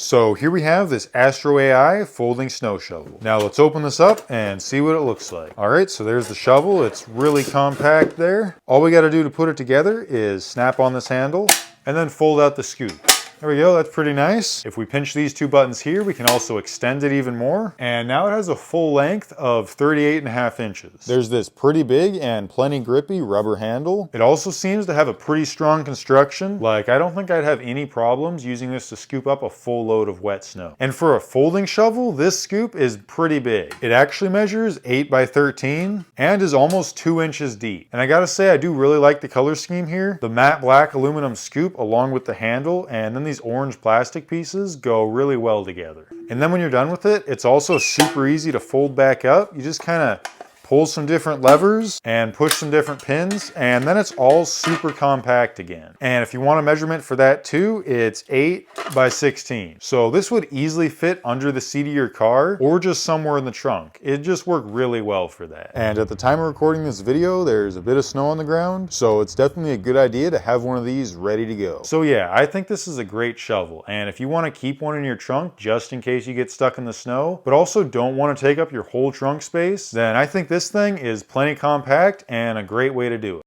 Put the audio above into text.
So here we have this AstroAI folding snow shovel. Now let's open this up and see what it looks like. All right, so there's the shovel. It's really compact there. All we got to do to put it together is snap on this handle and then fold out the scoop. There we go, that's pretty nice. If we pinch these two buttons here, we can also extend it even more. And now it has a full length of 38.5 inches. There's this pretty big and plenty grippy rubber handle. It also seems to have a pretty strong construction. Like, I don't think I'd have any problems using this to scoop up a full load of wet snow. And for a folding shovel, this scoop is pretty big. It actually measures 8 by 13 and is almost 2 inches deep. And I gotta say, I do really like the color scheme here. The matte black aluminum scoop along with the handle, and then these orange plastic pieces go really well together. And then when you're done with it, it's also super easy to fold back up. You just kind of pull some different levers and push some different pins, and then it's all super compact again. And if you want a measurement for that too, it's 8 by 16. So this would easily fit under the seat of your car or just somewhere in the trunk. It just worked really well for that. And at the time of recording this video, there's a bit of snow on the ground, so it's definitely a good idea to have one of these ready to go. So yeah, I think this is a great shovel. And if you want to keep one in your trunk just in case you get stuck in the snow, but also don't want to take up your whole trunk space, then I think this thing is plenty compact and a great way to do it.